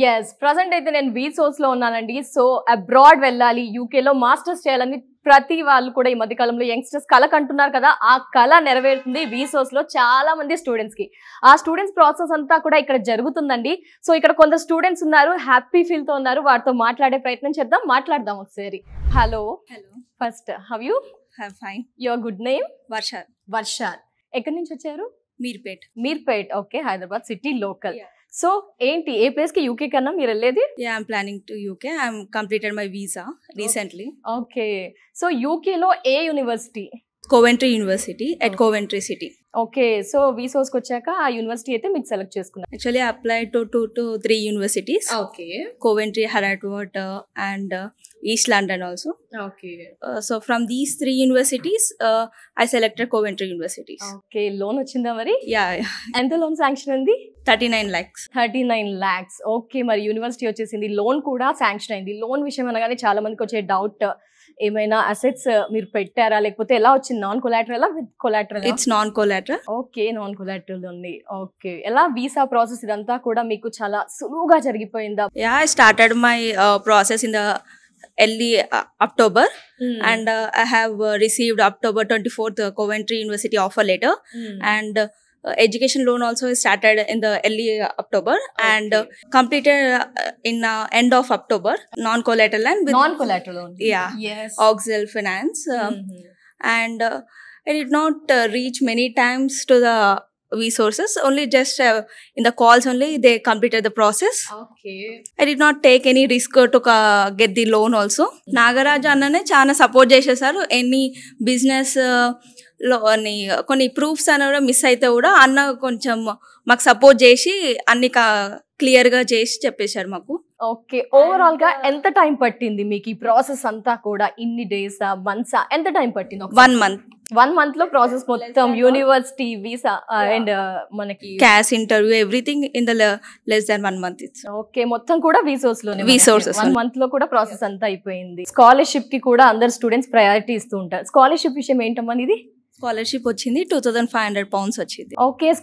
Yes. Present అయితే నేను వీసోస్‌లో ఉన్నానండి. సో అబ్రాడ్ వెళ్ళాలి, యూకేలో మాస్టర్స్ చేయాలని ప్రతి వాళ్ళు కూడా ఈ మధ్య కాలంలో యంగ్‌స్టర్స్ కల కంటున్నారు కదా! ఆ కల నెరవేరుతుంది వీసోస్‌లో చాలా మంది స్టూడెంట్స్‌కి. ఆ స్టూడెంట్స్ ప్రాసెస్ అంతా కూడా ఇక్కడ జరుగుతుందండి. సో ఇక్కడ కొందరు స్టూడెంట్స్ ఉన్నారు, హ్యాపీ ఫీల్‌తో ఉన్నారు. వారితో మాట్లాడే ప్రయత్నం చేద్దాం. మాట్లాడదాం ఒకసారి. Hello. Hello, first how you? I'm fine. Your good name? Varsha, వర్షాల్. ఎక్కడి నుంచి వచ్చారు? Meerpet. Meerpet. Okay. Hyderabad city local. Yeah. So ఏంటి ఏ ప్లేస్‌కి యూకే కన్నా మీరు వెళ్ళేది? Yeah, I'm planning to UK. I'm completed my visa recently. Okay. So యూకేలో ఏ university? Coventry University at Okay. Coventry City. Okay. So వీసోస్‌కి వచ్చాక ఆ యూనివర్సిటీ అయితే మీకు సెలెక్ట్ చేసుకున్నారు. Actually, I applied to 3 universities. Okay. Coventry, Harrogate, and East London also. Okay. So from these 3 universities, I selected Coventry Universities. Okay. Loan వచ్చిందా మరి? Yeah, yeah. ఎంత loan sanction అయింది? 39 lakhs. 39 lakhs. ఓకే. మరి university వచ్చేసింది, loan కూడా sanction అయింది. Loan విషయం అనగానే చాలా మందికి వచ్చే డౌట్, ఏమైనా అసెట్స్ మీరు పెట్టారా, లేకపోతే ఎలా వచ్చింది? Non collateral with collateral? It's non-collateral. Okay. Non collateral ఉంది. ఓకే. ఎలా వీసా ప్రాసెస్ ఇదంతా కూడా మీకు చాలా సులువుగా జరిగిపోయిందా? Yeah, I started my process in the early October. And I have received October 24th Coventry University offer letter, and education loan also started in the early October, and completed in end of October, non-collateral and with non collateral ఉంది. yeah, yes. Auxil Finance, and I did not reach many times to the resources, only just in the calls only they completed the process. Okay. I did not take any risk to get the loan also. Nagaraju అన్ననే చాలా support చేసేసారు. Any business లో కొన్ని proofs అని కూడా miss అయితే కూడా అన్న కొంచెం మాకు సపోర్ట్ చేసి అన్ని క్లియర్ గా చేసి చెప్పేశారు మాకు. ఓకే. ఓవరాల్ గా ఎంత టైం పట్టింది మీకు ఈ ప్రాసెస్ అంతా కూడా? ఇన్ని డేస్ మంత్స్ ఎంత టైం పట్టింది? 1 month. 1 month లో ప్రాసెస్ మొత్తం, యూనివర్సిటీ వీసా అండ్ మనకి cash interview everything in the less than 1 month. Okay. మొత్తం కూడా వీసోస్ లోనే. Resources 1 month లో కూడా ప్రాసెస్ అంతా అయిపోయింది. స్కాలర్షిప్ కి కూడా అందరు స్టూడెంట్స్ ప్రయారిటీ ఇస్తూ ఉంటారు. స్కాలర్షిప్ విషయం ఏంటమ్మా ఇది? స్కాలర్షిప్ వచ్చింది, 2500 pounds వచ్చింది. ఓకే.